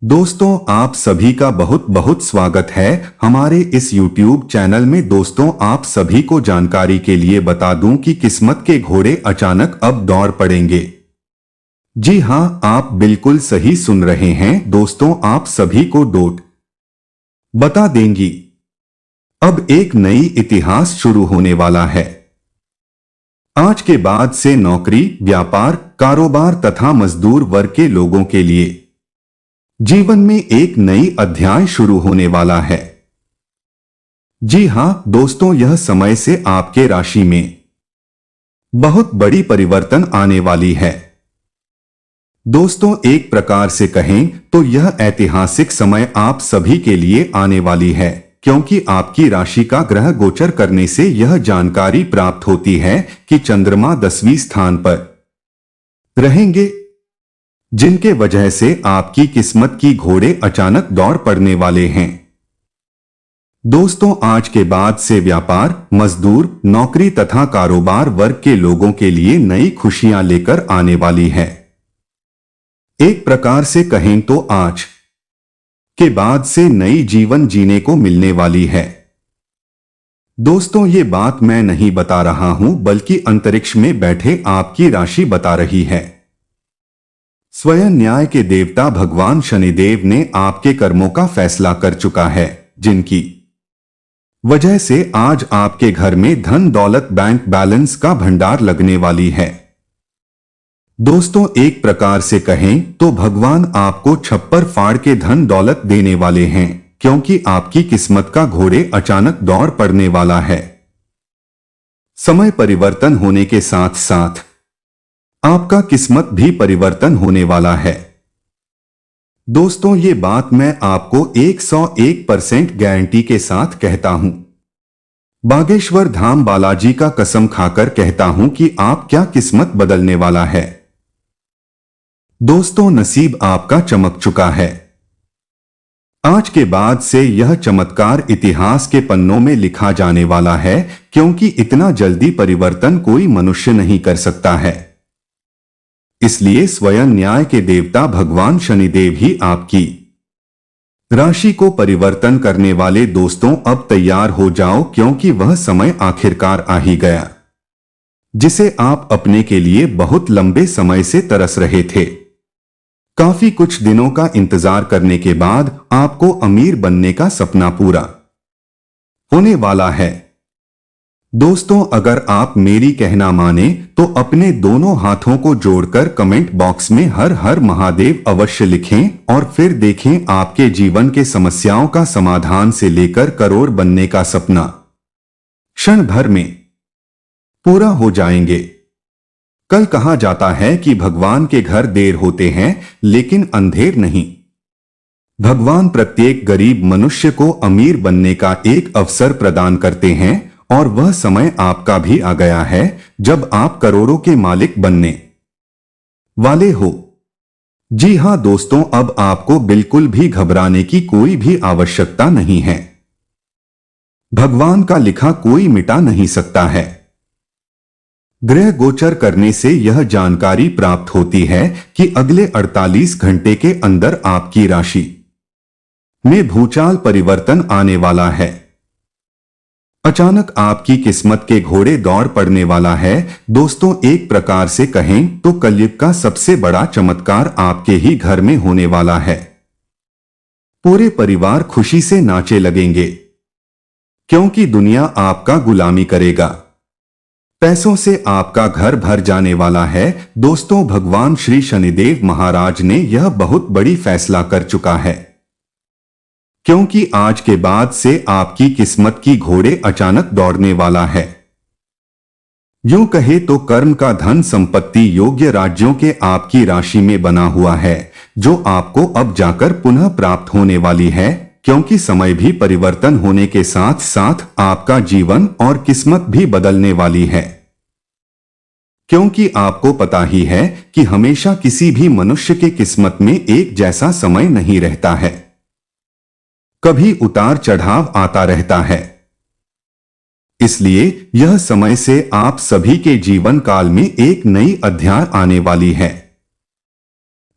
दोस्तों, आप सभी का बहुत बहुत स्वागत है हमारे इस YouTube चैनल में। दोस्तों, आप सभी को जानकारी के लिए बता दूं कि किस्मत के घोड़े अचानक अब दौड़ पड़ेंगे। जी हां, आप बिल्कुल सही सुन रहे हैं दोस्तों, आप सभी को डोट बता देंगी। अब एक नई इतिहास शुरू होने वाला है। आज के बाद से नौकरी, व्यापार, कारोबार तथा मजदूर वर्ग के लोगों के लिए जीवन में एक नई अध्याय शुरू होने वाला है। जी हां दोस्तों, यह समय से आपके राशि में बहुत बड़ी परिवर्तन आने वाली है। दोस्तों, एक प्रकार से कहें तो यह ऐतिहासिक समय आप सभी के लिए आने वाली है, क्योंकि आपकी राशि का ग्रह गोचर करने से यह जानकारी प्राप्त होती है कि चंद्रमा 10वें स्थान पर रहेंगे, जिनके वजह से आपकी किस्मत की घोड़े अचानक दौड़ पड़ने वाले हैं। दोस्तों, आज के बाद से व्यापार, मजदूर, नौकरी तथा कारोबार वर्ग के लोगों के लिए नई खुशियां लेकर आने वाली है। एक प्रकार से कहें तो आज के बाद से नई जीवन जीने को मिलने वाली है। दोस्तों, ये बात मैं नहीं बता रहा हूं, बल्कि अंतरिक्ष में बैठे आपकी राशि बता रही है। स्वयं न्याय के देवता भगवान शनिदेव ने आपके कर्मों का फैसला कर चुका है, जिनकी वजह से आज आपके घर में धन दौलत, बैंक बैलेंस का भंडार लगने वाली है। दोस्तों, एक प्रकार से कहें तो भगवान आपको छप्पर फाड़ के धन दौलत देने वाले हैं, क्योंकि आपकी किस्मत का घोड़े अचानक दौड़ पड़ने वाला है। समय परिवर्तन होने के साथ साथ आपका किस्मत भी परिवर्तन होने वाला है। दोस्तों, ये बात मैं आपको 101% गारंटी के साथ कहता हूं। बागेश्वर धाम बालाजी का कसम खाकर कहता हूं कि आप क्या किस्मत बदलने वाला है। दोस्तों, नसीब आपका चमक चुका है। आज के बाद से यह चमत्कार इतिहास के पन्नों में लिखा जाने वाला है, क्योंकि इतना जल्दी परिवर्तन कोई मनुष्य नहीं कर सकता है। इसलिए स्वयं न्याय के देवता भगवान शनिदेव ही आपकी राशि को परिवर्तन करने वाले। दोस्तों, अब तैयार हो जाओ, क्योंकि वह समय आखिरकार आ ही गया, जिसे आप अपने के लिए बहुत लंबे समय से तरस रहे थे। काफी कुछ दिनों का इंतजार करने के बाद आपको अमीर बनने का सपना पूरा होने वाला है। दोस्तों, अगर आप मेरी कहना माने तो अपने दोनों हाथों को जोड़कर कमेंट बॉक्स में हर हर महादेव अवश्य लिखें, और फिर देखें आपके जीवन के समस्याओं का समाधान से लेकर करोड़ बनने का सपना क्षण भर में पूरा हो जाएंगे। कल कहा जाता है कि भगवान के घर देर होते हैं, लेकिन अंधेर नहीं। भगवान प्रत्येक गरीब मनुष्य को अमीर बनने का एक अवसर प्रदान करते हैं, और वह समय आपका भी आ गया है जब आप करोड़ों के मालिक बनने वाले हो। जी हां दोस्तों, अब आपको बिल्कुल भी घबराने की कोई भी आवश्यकता नहीं है। भगवान का लिखा कोई मिटा नहीं सकता है। ग्रह गोचर करने से यह जानकारी प्राप्त होती है कि अगले 48 घंटे के अंदर आपकी राशि में भूचाल परिवर्तन आने वाला है। अचानक आपकी किस्मत के घोड़े दौड़ पड़ने वाला है। दोस्तों, एक प्रकार से कहें तो कलयुग का सबसे बड़ा चमत्कार आपके ही घर में होने वाला है। पूरे परिवार खुशी से नाचे लगेंगे, क्योंकि दुनिया आपका गुलामी करेगा। पैसों से आपका घर भर जाने वाला है। दोस्तों, भगवान श्री शनिदेव महाराज ने यह बहुत बड़ी फैसला कर चुका है, क्योंकि आज के बाद से आपकी किस्मत की घोड़े अचानक दौड़ने वाला है। यूं कहे तो कर्म का धन संपत्ति योग्य राज्यों के आपकी राशि में बना हुआ है, जो आपको अब जाकर पुनः प्राप्त होने वाली है, क्योंकि समय भी परिवर्तन होने के साथ साथ आपका जीवन और किस्मत भी बदलने वाली है। क्योंकि आपको पता ही है कि हमेशा किसी भी मनुष्य के किस्मत में एक जैसा समय नहीं रहता है, कभी उतार चढ़ाव आता रहता है। इसलिए यह समय से आप सभी के जीवन काल में एक नई अध्याय आने वाली है।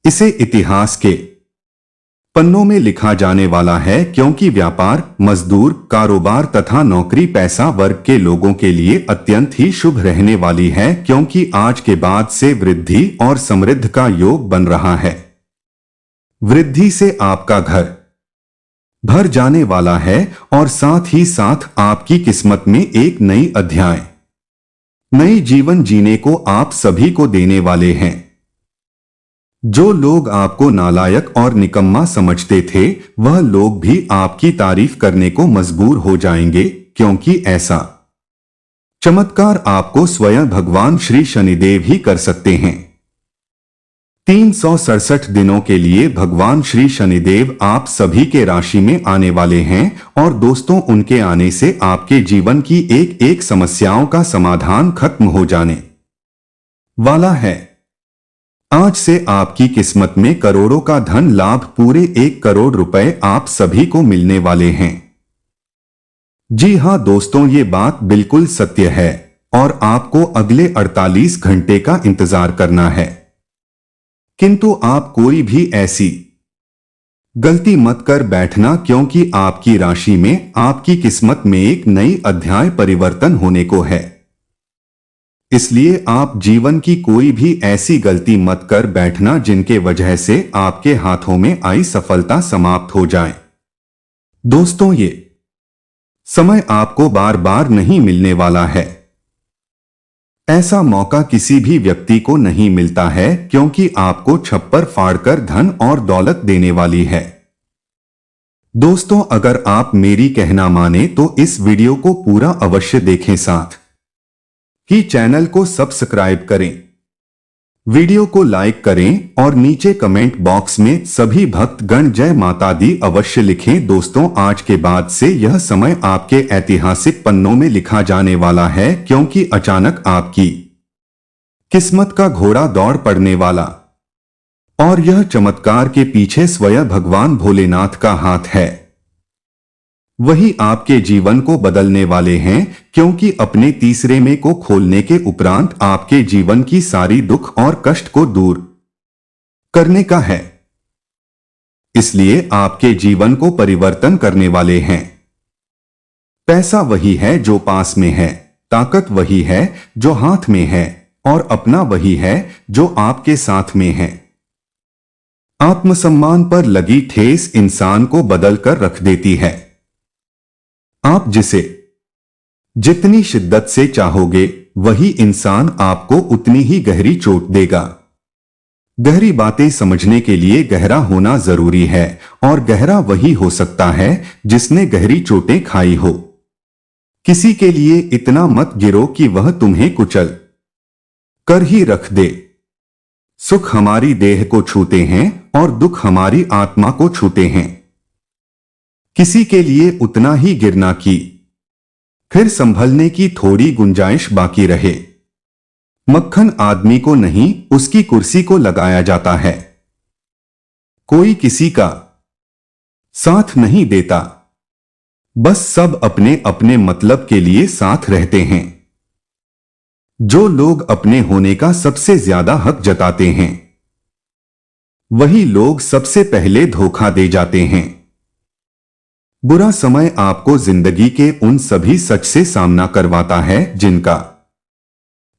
इसे इतिहास के पन्नों में लिखा जाने वाला है, क्योंकि व्यापार, मजदूर, कारोबार तथा नौकरी पैसा वर्ग के लोगों के लिए अत्यंत ही शुभ रहने वाली है, क्योंकि आज के बाद से वृद्धि और समृद्धि का योग बन रहा है। वृद्धि से आपका घर भर जाने वाला है और साथ ही साथ आपकी किस्मत में एक नई अध्याय, नई जीवन जीने को आप सभी को देने वाले हैं। जो लोग आपको नालायक और निकम्मा समझते थे, वह लोग भी आपकी तारीफ करने को मजबूर हो जाएंगे, क्योंकि ऐसा चमत्कार आपको स्वयं भगवान श्री शनिदेव ही कर सकते हैं। 367 दिनों के लिए भगवान श्री शनिदेव आप सभी के राशि में आने वाले हैं और दोस्तों, उनके आने से आपके जीवन की एक एक समस्याओं का समाधान खत्म हो जाने वाला है। आज से आपकी किस्मत में करोड़ों का धन लाभ, पूरे 1 करोड़ रुपए आप सभी को मिलने वाले हैं। जी हां दोस्तों, ये बात बिल्कुल सत्य है और आपको अगले 48 घंटे का इंतजार करना है। किंतु आप कोई भी ऐसी गलती मत कर बैठना, क्योंकि आपकी राशि में, आपकी किस्मत में एक नई अध्याय परिवर्तन होने को है। इसलिए आप जीवन की कोई भी ऐसी गलती मत कर बैठना जिनके वजह से आपके हाथों में आई सफलता समाप्त हो जाए। दोस्तों, ये समय आपको बार बार नहीं मिलने वाला है। ऐसा मौका किसी भी व्यक्ति को नहीं मिलता है, क्योंकि आपको छप्पर फाड़कर धन और दौलत देने वाली है। दोस्तों, अगर आप मेरी कहना माने तो इस वीडियो को पूरा अवश्य देखें, साथ ही चैनल को सब्सक्राइब करें, वीडियो को लाइक करें और नीचे कमेंट बॉक्स में सभी भक्तगण जय माता दी अवश्य लिखें। दोस्तों, आज के बाद से यह समय आपके ऐतिहासिक पन्नों में लिखा जाने वाला है, क्योंकि अचानक आपकी किस्मत का घोड़ा दौड़ पड़ने वाला, और यह चमत्कार के पीछे स्वयं भगवान भोलेनाथ का हाथ है। वही आपके जीवन को बदलने वाले हैं, क्योंकि अपने तीसरे में को खोलने के उपरांत आपके जीवन की सारी दुख और कष्ट को दूर करने का है। इसलिए आपके जीवन को परिवर्तन करने वाले हैं। पैसा वही है जो पास में है, ताकत वही है जो हाथ में है, और अपना वही है जो आपके साथ में है। आत्मसम्मान पर लगी ठेस इंसान को बदलकर रख देती है। आप जिसे जितनी शिद्दत से चाहोगे, वही इंसान आपको उतनी ही गहरी चोट देगा। गहरी बातें समझने के लिए गहरा होना जरूरी है, और गहरा वही हो सकता है जिसने गहरी चोटें खाई हो। किसी के लिए इतना मत गिरो कि वह तुम्हें कुचल कर ही रख दे। सुख हमारी देह को छूते हैं और दुख हमारी आत्मा को छूते हैं। किसी के लिए उतना ही गिरना कि फिर संभलने की थोड़ी गुंजाइश बाकी रहे। मक्खन आदमी को नहीं, उसकी कुर्सी को लगाया जाता है। कोई किसी का साथ नहीं देता, बस सब अपने अपने मतलब के लिए साथ रहते हैं। जो लोग अपने होने का सबसे ज्यादा हक जताते हैं, वही लोग सबसे पहले धोखा दे जाते हैं। बुरा समय आपको जिंदगी के उन सभी सच से सामना करवाता है जिनका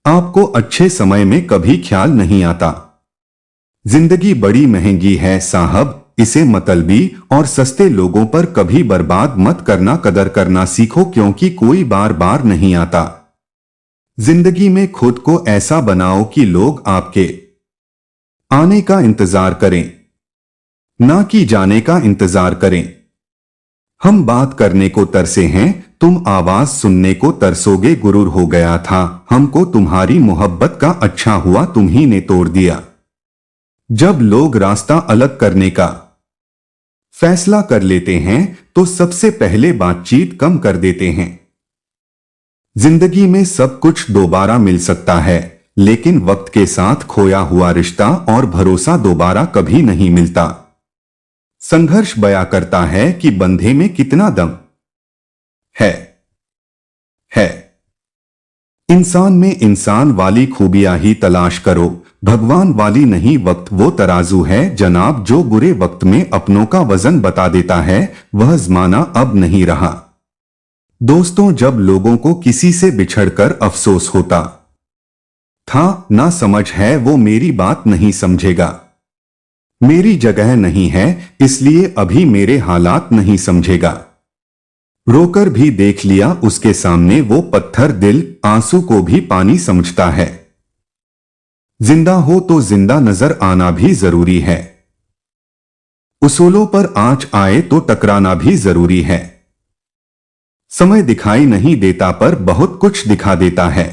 आपको अच्छे समय में कभी ख्याल नहीं आता। जिंदगी बड़ी महंगी है साहब, इसे मतलबी और सस्ते लोगों पर कभी बर्बाद मत करना। कदर करना सीखो, क्योंकि कोई बार बार नहीं आता। जिंदगी में खुद को ऐसा बनाओ कि लोग आपके आने का इंतजार करें, ना कि जाने का इंतजार करें। हम बात करने को तरसे हैं, तुम आवाज सुनने को तरसोगे। गुरूर हो गया था हमको तुम्हारी मोहब्बत का, अच्छा हुआ तुम्ही ने तोड़ दिया। जब लोग रास्ता अलग करने का फैसला कर लेते हैं, तो सबसे पहले बातचीत कम कर देते हैं। जिंदगी में सब कुछ दोबारा मिल सकता है, लेकिन वक्त के साथ खोया हुआ रिश्ता और भरोसा दोबारा कभी नहीं मिलता। संघर्ष बयां करता है कि बंधे में कितना दम है। इंसान में इंसान वाली खूबियां ही तलाश करो, भगवान वाली नहीं, वक्त वो तराजू है जनाब जो बुरे वक्त में अपनों का वजन बता देता है। वह जमाना अब नहीं रहा दोस्तों जब लोगों को किसी से बिछड़कर अफसोस होता था। ना समझ है वो मेरी बात नहीं समझेगा, मेरी जगह नहीं है इसलिए अभी मेरे हालात नहीं समझेगा। रोकर भी देख लिया उसके सामने वो पत्थर दिल आंसू को भी पानी समझता है। जिंदा हो तो जिंदा नजर आना भी जरूरी है, उसूलों पर आंच आए तो टकराना भी जरूरी है। समय दिखाई नहीं देता पर बहुत कुछ दिखा देता है।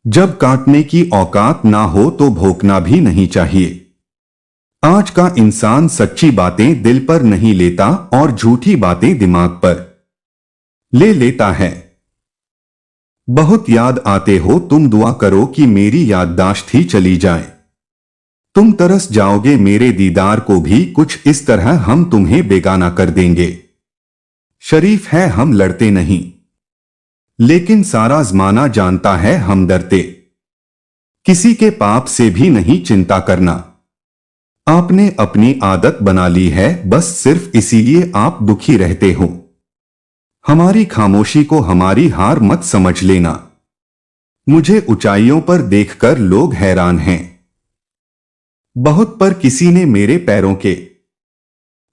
जब काटने की औकात ना हो तो भोंकना भी नहीं चाहिए। आज का इंसान सच्ची बातें दिल पर नहीं लेता और झूठी बातें दिमाग पर ले लेता है। बहुत याद आते हो तुम, दुआ करो कि मेरी याददाश्त ही चली जाए। तुम तरस जाओगे मेरे दीदार को भी, कुछ इस तरह हम तुम्हें बेगाना कर देंगे। शरीफ है हम लड़ते नहीं, लेकिन सारा जमाना जानता है हम डरते। किसी के पाप से भी नहीं चिंता करना, आपने अपनी आदत बना ली है, बस सिर्फ इसीलिए आप दुखी रहते हो। हमारी खामोशी को हमारी हार मत समझ लेना। मुझे ऊंचाइयों पर देखकर लोग हैरान हैं बहुत, पर किसी ने मेरे पैरों के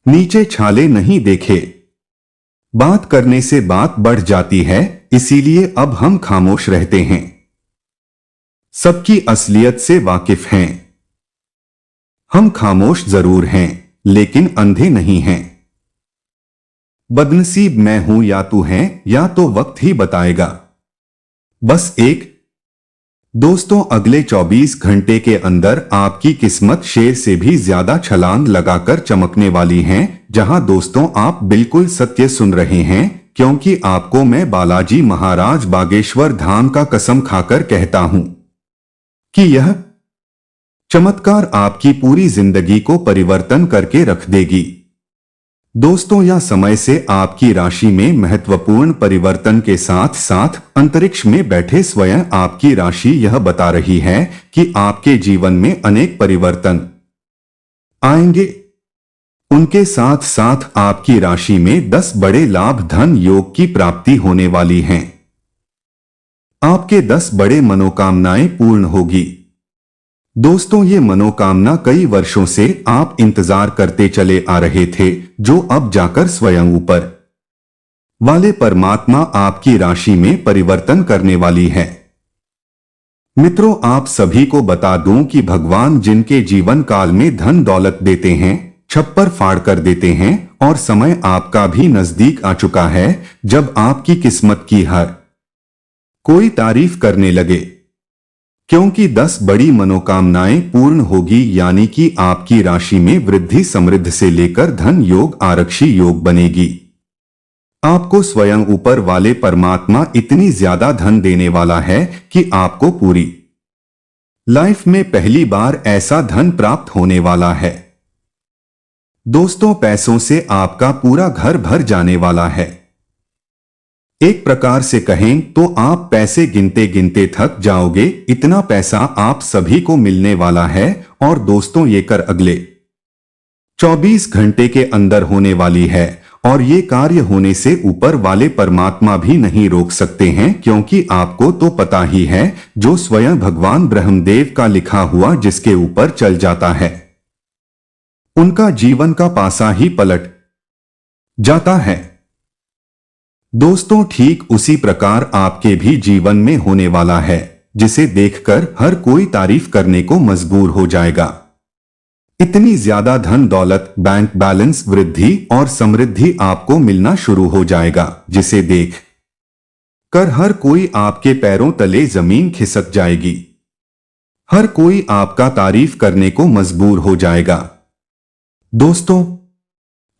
नीचे छाले नहीं देखे। बात करने से बात बढ़ जाती है, इसीलिए अब हम खामोश रहते हैं। सबकी असलियत से वाकिफ हैं, हम खामोश जरूर हैं लेकिन अंधे नहीं हैं। बदनसीब मैं हूं या तू है, या तो वक्त ही बताएगा। बस एक दोस्तों अगले 24 घंटे के अंदर आपकी किस्मत शेर से भी ज्यादा छलांग लगाकर चमकने वाली है। जहां दोस्तों आप बिल्कुल सत्य सुन रहे हैं, क्योंकि आपको मैं बालाजी महाराज बागेश्वर धाम का कसम खाकर कहता हूं कि यह चमत्कार आपकी पूरी जिंदगी को परिवर्तन करके रख देगी। दोस्तों यह समय से आपकी राशि में महत्वपूर्ण परिवर्तन के साथ साथ अंतरिक्ष में बैठे स्वयं आपकी राशि यह बता रही है कि आपके जीवन में अनेक परिवर्तन आएंगे। उनके साथ साथ आपकी राशि में 10 बड़े लाभ धन योग की प्राप्ति होने वाली हैं। आपके 10 बड़े मनोकामनाएं पूर्ण होगी। दोस्तों ये मनोकामना कई वर्षों से आप इंतजार करते चले आ रहे थे, जो अब जाकर स्वयं ऊपर वाले परमात्मा आपकी राशि में परिवर्तन करने वाली है। मित्रों आप सभी को बता दूं कि भगवान जिनके जीवन काल में धन दौलत देते हैं, छप्पर फाड़ कर देते हैं, और समय आपका भी नजदीक आ चुका है जब आपकी किस्मत की हर कोई तारीफ करने लगे, क्योंकि 10 बड़ी मनोकामनाएं पूर्ण होगी। यानी कि आपकी राशि में वृद्धि समृद्ध से लेकर धन योग आरक्षी योग बनेगी। आपको स्वयं ऊपर वाले परमात्मा इतनी ज्यादा धन देने वाला है कि आपको पूरी लाइफ में पहली बार ऐसा धन प्राप्त होने वाला है। दोस्तों पैसों से आपका पूरा घर भर जाने वाला है। एक प्रकार से कहें तो आप पैसे गिनते गिनते थक जाओगे, इतना पैसा आप सभी को मिलने वाला है। और दोस्तों ये कर अगले 24 घंटे के अंदर होने वाली है, और ये कार्य होने से ऊपर वाले परमात्मा भी नहीं रोक सकते हैं, क्योंकि आपको तो पता ही है जो स्वयं भगवान ब्रह्मदेव का लिखा हुआ जिसके ऊपर चल जाता है उनका जीवन का पासा ही पलट जाता है। दोस्तों ठीक उसी प्रकार आपके भी जीवन में होने वाला है, जिसे देखकर हर कोई तारीफ करने को मजबूर हो जाएगा। इतनी ज्यादा धन दौलत, बैंक बैलेंस, वृद्धि और समृद्धि आपको मिलना शुरू हो जाएगा, जिसे देख कर हर कोई आपके पैरों तले जमीन खिसक जाएगी। हर कोई आपका तारीफ करने को मजबूर हो जाएगा। दोस्तों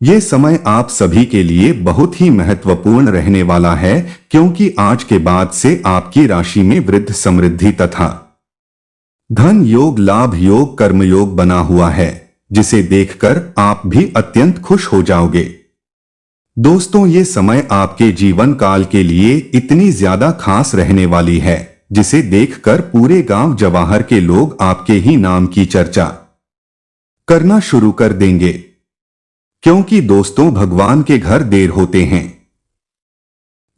ये समय आप सभी के लिए बहुत ही महत्वपूर्ण रहने वाला है, क्योंकि आज के बाद से आपकी राशि में वृद्धि समृद्धि तथा धन योग, लाभ योग, कर्म योग बना हुआ है, जिसे देखकर आप भी अत्यंत खुश हो जाओगे। दोस्तों ये समय आपके जीवन काल के लिए इतनी ज्यादा खास रहने वाली है, जिसे देखकर पूरे गांव जवाहर के लोग आपके ही नाम की चर्चा करना शुरू कर देंगे। क्योंकि दोस्तों, भगवान के घर देर होते हैं,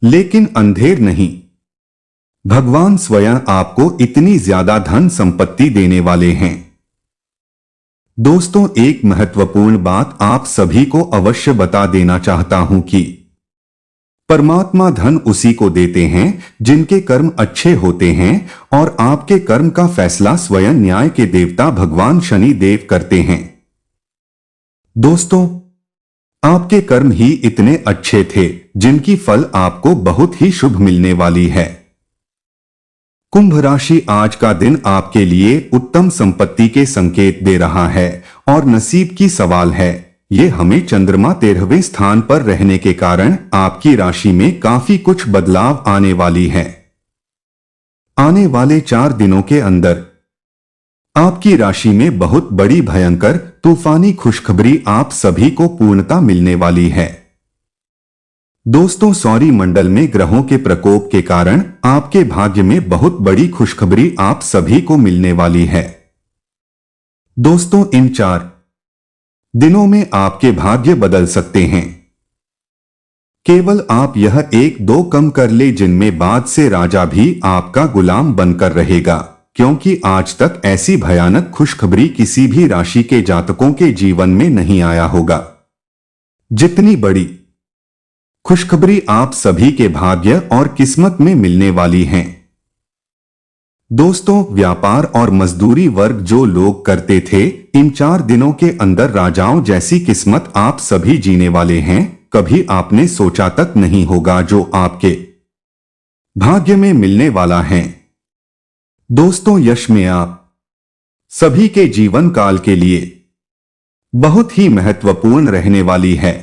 लेकिन अंधेर नहीं। भगवान स्वयं आपको इतनी ज्यादा धन संपत्ति देने वाले हैं। दोस्तों, एक महत्वपूर्ण बात आप सभी को अवश्य बता देना चाहता हूं कि परमात्मा धन उसी को देते हैं जिनके कर्म अच्छे होते हैं, और आपके कर्म का फैसला स्वयं न्याय के देवता भगवान शनि देव करते हैं। दोस्तों, आपके कर्म ही इतने अच्छे थे जिनकी फल आपको बहुत ही शुभ मिलने वाली है। कुंभ राशि, आज का दिन आपके लिए उत्तम संपत्ति के संकेत दे रहा है और नसीब की सवाल है। ये हमें चंद्रमा 13वें स्थान पर रहने के कारण आपकी राशि में काफी कुछ बदलाव आने वाली है। आने वाले 4 दिनों के अंदर आपकी राशि में बहुत बड़ी भयंकर तूफानी खुशखबरी आप सभी को पूर्णता मिलने वाली है। दोस्तों, सौर मंडल में ग्रहों के प्रकोप के कारण आपके भाग्य में बहुत बड़ी खुशखबरी आप सभी को मिलने वाली है। दोस्तों, इन 4 दिनों में आपके भाग्य बदल सकते हैं। केवल आप यह 1-2 कम कर ले, जिनमें बाद से राजा भी आपका गुलाम बनकर रहेगा, क्योंकि आज तक ऐसी भयानक खुशखबरी किसी भी राशि के जातकों के जीवन में नहीं आया होगा। जितनी बड़ी खुशखबरी आप सभी के भाग्य और किस्मत में मिलने वाली हैं। दोस्तों, व्यापार और मजदूरी वर्ग जो लोग करते थे, इन 4 दिनों के अंदर राजाओं जैसी किस्मत आप सभी जीने वाले हैं। कभी आपने सोचा तक नहीं होगा जो आपके भाग्य में मिलने वाला है। दोस्तों, यश में आप सभी के जीवन काल के लिए बहुत ही महत्वपूर्ण रहने वाली है,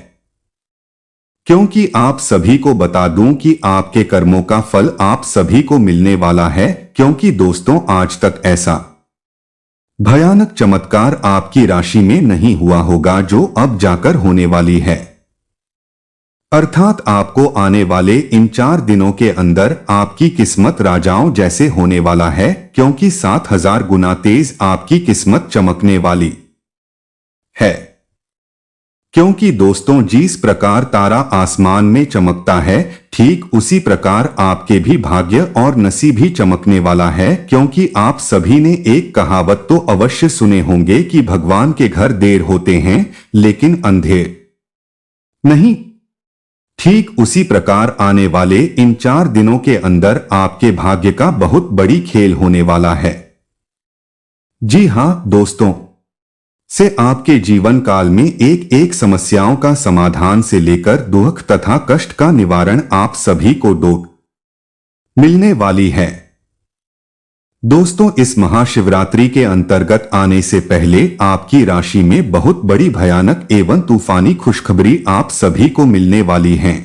क्योंकि आप सभी को बता दूं कि आपके कर्मों का फल आप सभी को मिलने वाला है। क्योंकि दोस्तों, आज तक ऐसा भयानक चमत्कार आपकी राशि में नहीं हुआ होगा जो अब जाकर होने वाली है। अर्थात आपको आने वाले इन 4 दिनों के अंदर आपकी किस्मत राजाओं जैसे होने वाला है, क्योंकि 7000 गुना तेज आपकी किस्मत चमकने वाली है। क्योंकि दोस्तों, जिस प्रकार तारा आसमान में चमकता है, ठीक उसी प्रकार आपके भी भाग्य और नसीब भी चमकने वाला है। क्योंकि आप सभी ने एक कहावत तो अवश्य सुने होंगे कि भगवान के घर देर होते हैं लेकिन अंधेर नहीं। ठीक उसी प्रकार आने वाले इन 4 दिनों के अंदर आपके भाग्य का बहुत बड़ी खेल होने वाला है। जी हां दोस्तों, से आपके जीवन काल में एक एक समस्याओं का समाधान से लेकर दुख तथा कष्ट का निवारण आप सभी को मिलने वाली है। दोस्तों, इस महाशिवरात्रि के अंतर्गत आने से पहले आपकी राशि में बहुत बड़ी भयानक एवं तूफानी खुशखबरी आप सभी को मिलने वाली है।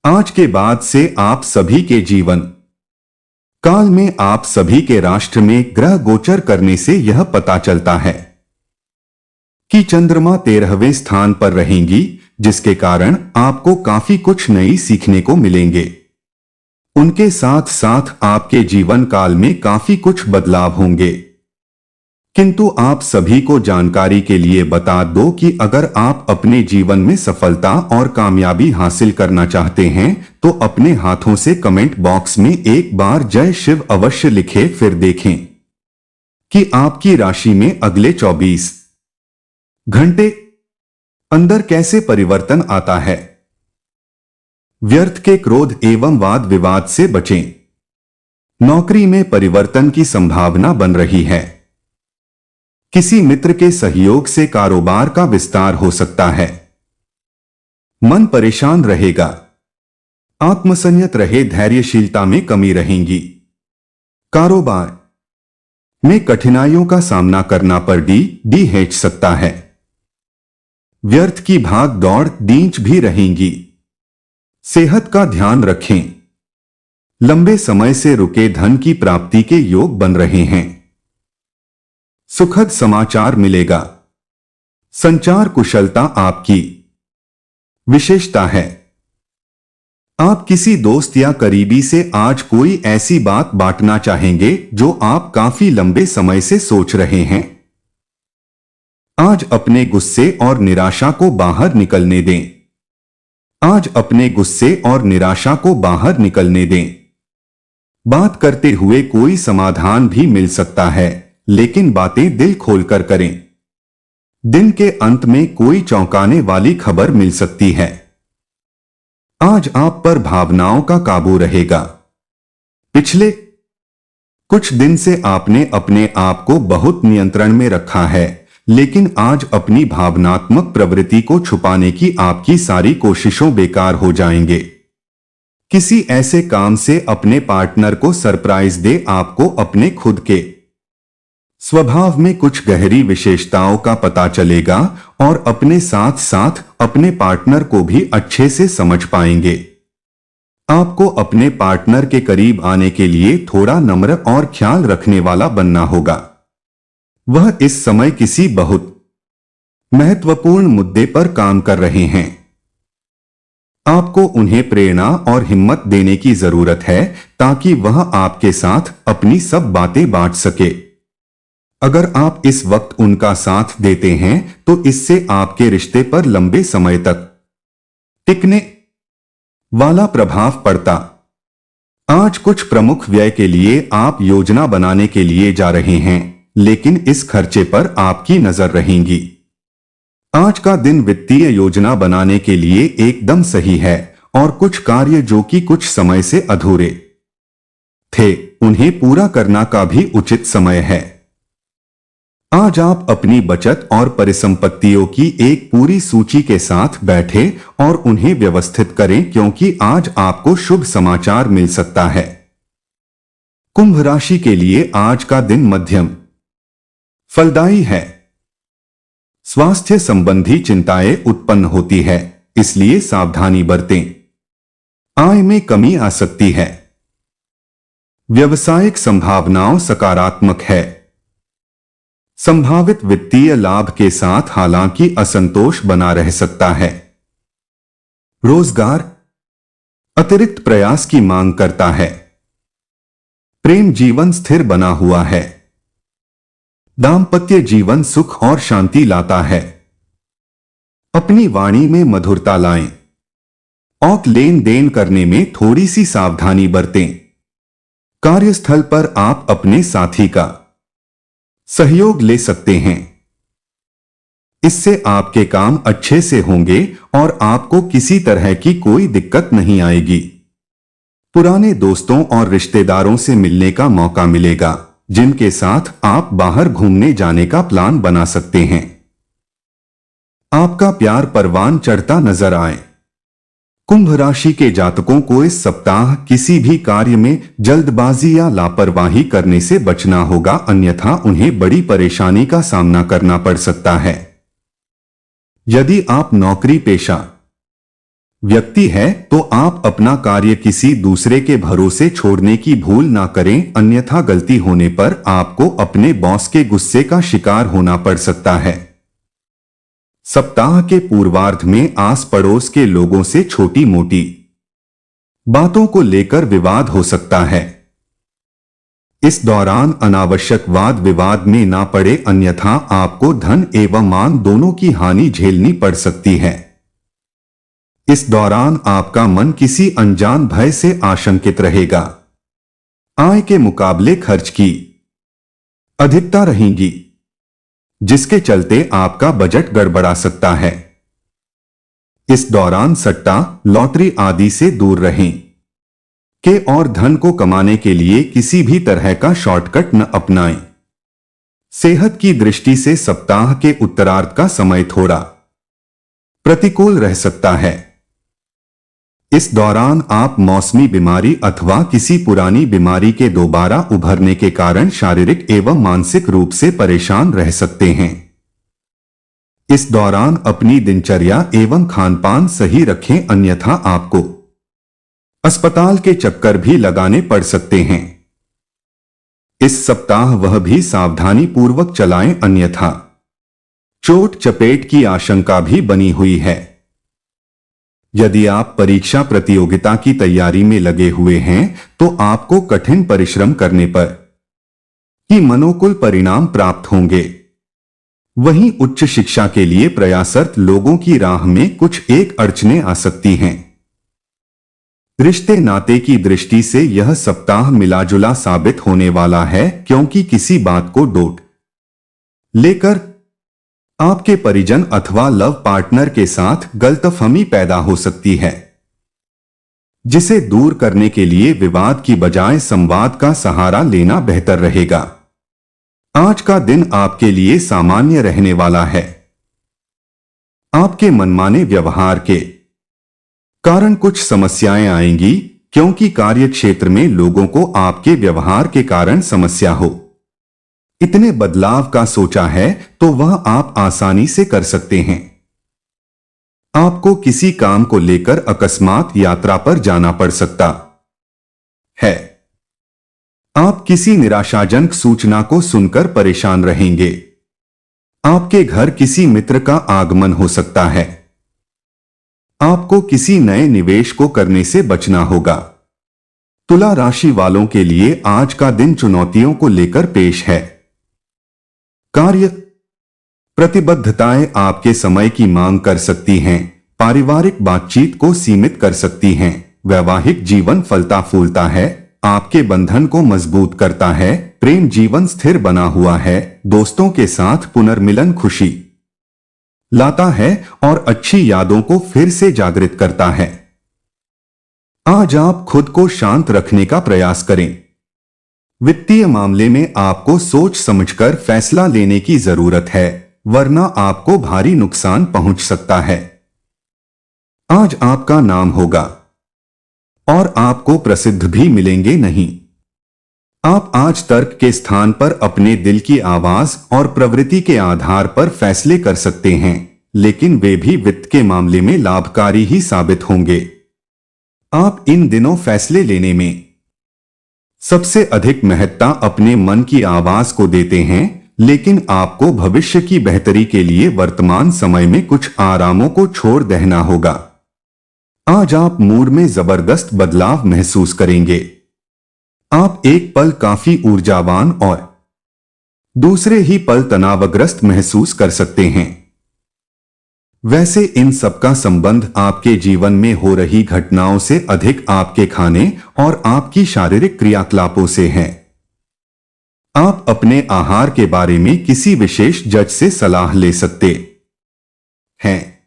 आज के बाद से आप सभी के जीवन काल में आप सभी के राष्ट्र में ग्रह गोचर करने से यह पता चलता है कि चंद्रमा 13वें स्थान पर रहेंगी, जिसके कारण आपको काफी कुछ नई सीखने को मिलेंगे। उनके साथ साथ आपके जीवन काल में काफी कुछ बदलाव होंगे। किंतु आप सभी को जानकारी के लिए बता दो कि अगर आप अपने जीवन में सफलता और कामयाबी हासिल करना चाहते हैं तो अपने हाथों से कमेंट बॉक्स में एक बार जय शिव अवश्य लिखें। फिर देखें कि आपकी राशि में अगले 24 घंटे अंदर कैसे परिवर्तन आता है। व्यर्थ के क्रोध एवं वाद विवाद से बचें। नौकरी में परिवर्तन की संभावना बन रही है। किसी मित्र के सहयोग से कारोबार का विस्तार हो सकता है। मन परेशान रहेगा। आत्मसंयत रहे, धैर्यशीलता में कमी रहेगी। कारोबार में कठिनाइयों का सामना करना पर डी सकता है। व्यर्थ की भाग दौड़ दींच भी रहेंगी। सेहत का ध्यान रखें। लंबे समय से रुके धन की प्राप्ति के योग बन रहे हैं। सुखद समाचार मिलेगा। संचार कुशलता आपकी विशेषता है। आप किसी दोस्त या करीबी से आज कोई ऐसी बात बांटना चाहेंगे जो आप काफी लंबे समय से सोच रहे हैं। आज अपने गुस्से और निराशा को बाहर निकलने दें। आज अपने गुस्से और निराशा को बाहर निकलने दें। बात करते हुए कोई समाधान भी मिल सकता है, लेकिन बातें दिल खोलकर करें। दिन के अंत में कोई चौंकाने वाली खबर मिल सकती है। आज आप पर भावनाओं का काबू रहेगा। पिछले कुछ दिन से आपने अपने आप को बहुत नियंत्रण में रखा है, लेकिन आज अपनी भावनात्मक प्रवृत्ति को छुपाने की आपकी सारी कोशिशों बेकार हो जाएंगे। किसी ऐसे काम से अपने पार्टनर को सरप्राइज दे, आपको अपने खुद के स्वभाव में कुछ गहरी विशेषताओं का पता चलेगा और अपने साथ साथ अपने पार्टनर को भी अच्छे से समझ पाएंगे। आपको अपने पार्टनर के करीब आने के लिए थोड़ा नम्र और ख्याल रखने वाला बनना होगा। वह इस समय किसी बहुत महत्वपूर्ण मुद्दे पर काम कर रहे हैं। आपको उन्हें प्रेरणा और हिम्मत देने की जरूरत है ताकि वह आपके साथ अपनी सब बातें बांट सके। अगर आप इस वक्त उनका साथ देते हैं तो इससे आपके रिश्ते पर लंबे समय तक टिकने वाला प्रभाव पड़ता। आज कुछ प्रमुख व्यय के लिए आप योजना बनाने के लिए जा रहे हैं, लेकिन इस खर्चे पर आपकी नजर रहेगी। आज का दिन वित्तीय योजना बनाने के लिए एकदम सही है और कुछ कार्य जो कि कुछ समय से अधूरे थे, उन्हें पूरा करना का भी उचित समय है। आज आप अपनी बचत और परिसंपत्तियों की एक पूरी सूची के साथ बैठे और उन्हें व्यवस्थित करें, क्योंकि आज आपको शुभ समाचार मिल सकता है। कुंभ राशि के लिए आज का दिन मध्यम फलदायी है। स्वास्थ्य संबंधी चिंताएं उत्पन्न होती है, इसलिए सावधानी बरतें। आय में कमी आ सकती है। व्यावसायिक संभावनाओं सकारात्मक है। संभावित वित्तीय लाभ के साथ हालांकि असंतोष बना रह सकता है। रोजगार अतिरिक्त प्रयास की मांग करता है। प्रेम जीवन स्थिर बना हुआ है। दाम्पत्य जीवन सुख और शांति लाता है। अपनी वाणी में मधुरता लाएं और लेन देन करने में थोड़ी सी सावधानी बरतें। कार्यस्थल पर आप अपने साथी का सहयोग ले सकते हैं। इससे आपके काम अच्छे से होंगे और आपको किसी तरह की कोई दिक्कत नहीं आएगी। पुराने दोस्तों और रिश्तेदारों से मिलने का मौका मिलेगा, जिनके साथ आप बाहर घूमने जाने का प्लान बना सकते हैं। आपका प्यार परवान चढ़ता नजर आए। कुंभ राशि के जातकों को इस सप्ताह किसी भी कार्य में जल्दबाजी या लापरवाही करने से बचना होगा, अन्यथा उन्हें बड़ी परेशानी का सामना करना पड़ सकता है। यदि आप नौकरी पेशा व्यक्ति है तो आप अपना कार्य किसी दूसरे के भरोसे छोड़ने की भूल ना करें, अन्यथा गलती होने पर आपको अपने बॉस के गुस्से का शिकार होना पड़ सकता है। सप्ताह के पूर्वार्ध में आस पड़ोस के लोगों से छोटी मोटी बातों को लेकर विवाद हो सकता है। इस दौरान अनावश्यक वाद विवाद में ना पड़े, अन्यथा आपको धन एवं मान दोनों की हानि झेलनी पड़ सकती है। इस दौरान आपका मन किसी अनजान भय से आशंकित रहेगा। आय के मुकाबले खर्च की अधिकता रहेगी, जिसके चलते आपका बजट गड़बड़ा सकता है। इस दौरान सट्टा, लॉटरी आदि से दूर रहें। के और धन को कमाने के लिए किसी भी तरह का शॉर्टकट न अपनाएं। सेहत की दृष्टि से सप्ताह के उत्तरार्ध का समय थोड़ा प्रतिकूल रह सकता है। इस दौरान आप मौसमी बीमारी अथवा किसी पुरानी बीमारी के दोबारा उभरने के कारण शारीरिक एवं मानसिक रूप से परेशान रह सकते हैं। इस दौरान अपनी दिनचर्या एवं खानपान सही रखें, अन्यथा आपको अस्पताल के चक्कर भी लगाने पड़ सकते हैं। इस सप्ताह वह भी सावधानी पूर्वक चलाएं, अन्यथा चोट चपेट की आशंका भी बनी हुई है। यदि आप परीक्षा प्रतियोगिता की तैयारी में लगे हुए हैं तो आपको कठिन परिश्रम करने पर ही मनोकुल परिणाम प्राप्त होंगे। वहीं उच्च शिक्षा के लिए प्रयासरत लोगों की राह में कुछ एक अड़चनें आ सकती हैं। रिश्ते नाते की दृष्टि से यह सप्ताह मिलाजुला साबित होने वाला है, क्योंकि किसी बात को डोट लेकर आपके परिजन अथवा लव पार्टनर के साथ गलतफहमी पैदा हो सकती है, जिसे दूर करने के लिए विवाद की बजाय संवाद का सहारा लेना बेहतर रहेगा। आज का दिन आपके लिए सामान्य रहने वाला है। आपके मनमाने व्यवहार के कारण कुछ समस्याएं आएंगी, क्योंकि कार्यक्षेत्र में लोगों को आपके व्यवहार के कारण समस्या हो। इतने बदलाव का सोचा है तो वह आप आसानी से कर सकते हैं। आपको किसी काम को लेकर अकस्मात यात्रा पर जाना पड़ सकता है। आप किसी निराशाजनक सूचना को सुनकर परेशान रहेंगे। आपके घर किसी मित्र का आगमन हो सकता है। आपको किसी नए निवेश को करने से बचना होगा। तुला राशि वालों के लिए आज का दिन चुनौतियों को लेकर पेश है। कार्य प्रतिबद्धताएं आपके समय की मांग कर सकती हैं। पारिवारिक बातचीत को सीमित कर सकती हैं। वैवाहिक जीवन फलता फूलता है, आपके बंधन को मजबूत करता है। प्रेम जीवन स्थिर बना हुआ है। दोस्तों के साथ पुनर्मिलन खुशी लाता है और अच्छी यादों को फिर से जागृत करता है। आज आप खुद को शांत रखने का प्रयास करें। वित्तीय मामले में आपको सोच समझकर फैसला लेने की जरूरत है, वरना आपको भारी नुकसान पहुंच सकता है। आज आपका नाम होगा और आपको प्रसिद्ध भी मिलेंगे नहीं। आप आज तर्क के स्थान पर अपने दिल की आवाज और प्रवृत्ति के आधार पर फैसले कर सकते हैं, लेकिन वे भी वित्त के मामले में लाभकारी ही साबित होंगे। आप इन दिनों फैसले लेने में सबसे अधिक महत्ता अपने मन की आवाज को देते हैं, लेकिन आपको भविष्य की बेहतरी के लिए वर्तमान समय में कुछ आरामों को छोड़ देना होगा। आज आप मूड में जबरदस्त बदलाव महसूस करेंगे। आप एक पल काफी ऊर्जावान और दूसरे ही पल तनावग्रस्त महसूस कर सकते हैं। वैसे इन सबका संबंध आपके जीवन में हो रही घटनाओं से अधिक आपके खाने और आपकी शारीरिक क्रियाकलापों से है। आप अपने आहार के बारे में किसी विशेष जज से सलाह ले सकते हैं।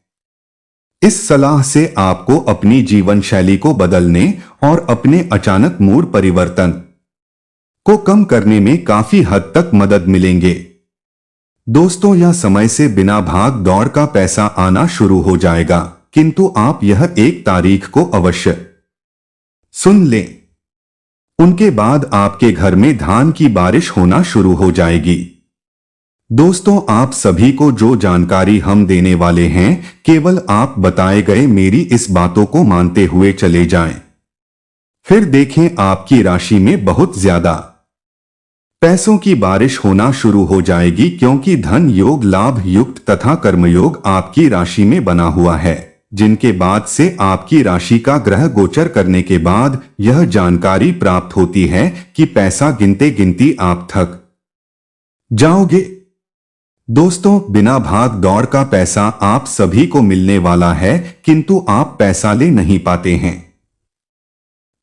इस सलाह से आपको अपनी जीवन शैली को बदलने और अपने अचानक मूड परिवर्तन को कम करने में काफी हद तक मदद मिलेंगे। दोस्तों या समय से बिना भाग दौड़ का पैसा आना शुरू हो जाएगा, किंतु आप यह एक तारीख को अवश्य सुन लें। उनके बाद आपके घर में धान की बारिश होना शुरू हो जाएगी। दोस्तों, आप सभी को जो जानकारी हम देने वाले हैं, केवल आप बताए गए मेरी इस बातों को मानते हुए चले जाएं। फिर देखें आपकी राशि में बहुत ज्यादा पैसों की बारिश होना शुरू हो जाएगी, क्योंकि धन योग, लाभ युक्त तथा कर्मयोग आपकी राशि में बना हुआ है, जिनके बाद से आपकी राशि का ग्रह गोचर करने के बाद यह जानकारी प्राप्त होती है कि पैसा गिनते गिनती आप थक जाओगे। दोस्तों, बिना भाग दौड़ का पैसा आप सभी को मिलने वाला है, किंतु आप पैसा ले नहीं पाते हैं।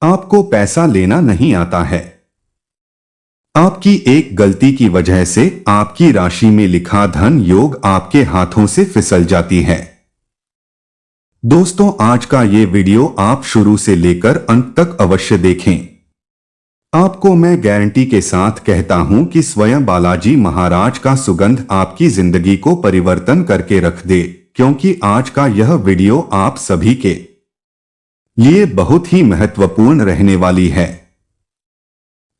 आपको पैसा लेना नहीं आता है। आपकी एक गलती की वजह से आपकी राशि में लिखा धन योग आपके हाथों से फिसल जाती है। दोस्तों, आज का ये वीडियो आप शुरू से लेकर अंत तक अवश्य देखें। आपको मैं गारंटी के साथ कहता हूं कि स्वयं बालाजी महाराज का सुगंध आपकी जिंदगी को परिवर्तन करके रख दे, क्योंकि आज का यह वीडियो आप सभी के लिए बहुत ही महत्वपूर्ण रहने वाली है।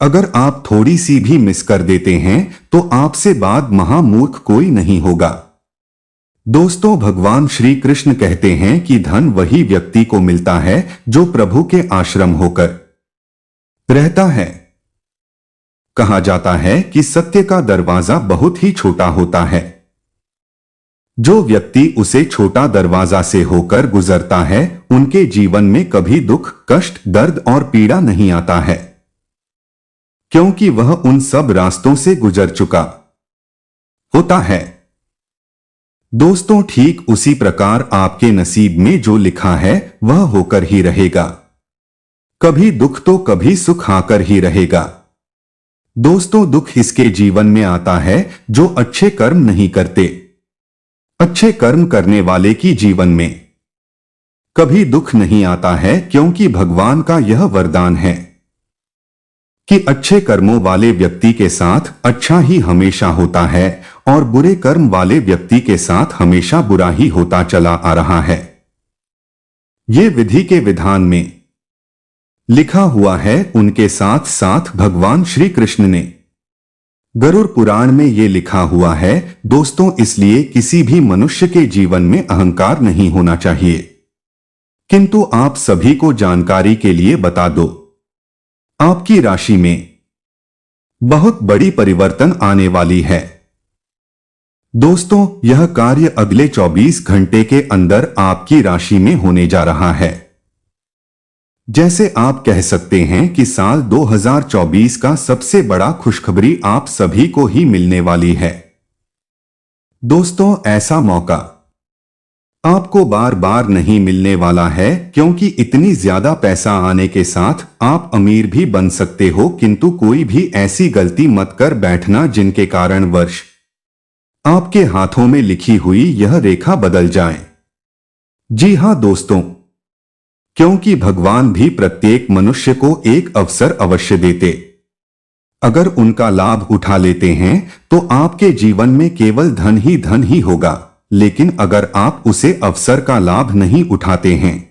अगर आप थोड़ी सी भी मिस कर देते हैं तो आपसे बाद महामूर्ख कोई नहीं होगा। दोस्तों, भगवान श्री कृष्ण कहते हैं कि धन वही व्यक्ति को मिलता है जो प्रभु के आश्रम होकर रहता है। कहा जाता है कि सत्य का दरवाजा बहुत ही छोटा होता है। जो व्यक्ति उसे छोटा दरवाजा से होकर गुजरता है उनके जीवन में कभी दुख, कष्ट, दर्द और पीड़ा नहीं आता है, क्योंकि वह उन सब रास्तों से गुजर चुका होता है। दोस्तों, ठीक उसी प्रकार आपके नसीब में जो लिखा है वह होकर ही रहेगा। कभी दुख तो कभी सुख आकर ही रहेगा। दोस्तों, दुख इसके जीवन में आता है जो अच्छे कर्म नहीं करते। अच्छे कर्म करने वाले की जीवन में कभी दुख नहीं आता है, क्योंकि भगवान का यह वरदान है कि अच्छे कर्मों वाले व्यक्ति के साथ अच्छा ही हमेशा होता है और बुरे कर्म वाले व्यक्ति के साथ हमेशा बुरा ही होता चला आ रहा है। ये विधि के विधान में लिखा हुआ है। उनके साथ साथ भगवान श्री कृष्ण ने गरुड़ पुराण में ये लिखा हुआ है। दोस्तों, इसलिए किसी भी मनुष्य के जीवन में अहंकार नहीं होना चाहिए। किंतु आप सभी को जानकारी के लिए बता दो, आपकी राशि में बहुत बड़ी परिवर्तन आने वाली है। दोस्तों, यह कार्य अगले 24 घंटे के अंदर आपकी राशि में होने जा रहा है। जैसे आप कह सकते हैं कि साल 2024 का सबसे बड़ा खुशखबरी आप सभी को ही मिलने वाली है। दोस्तों, ऐसा मौका आपको बार बार नहीं मिलने वाला है, क्योंकि इतनी ज्यादा पैसा आने के साथ आप अमीर भी बन सकते हो। किंतु कोई भी ऐसी गलती मत कर बैठना जिनके कारण वर्ष आपके हाथों में लिखी हुई यह रेखा बदल जाए। जी हां दोस्तों, क्योंकि भगवान भी प्रत्येक मनुष्य को एक अवसर अवश्य देते। अगर उनका लाभ उठा लेते हैं तो आपके जीवन में केवल धन ही होगा, लेकिन अगर आप उसे अवसर का लाभ नहीं उठाते हैं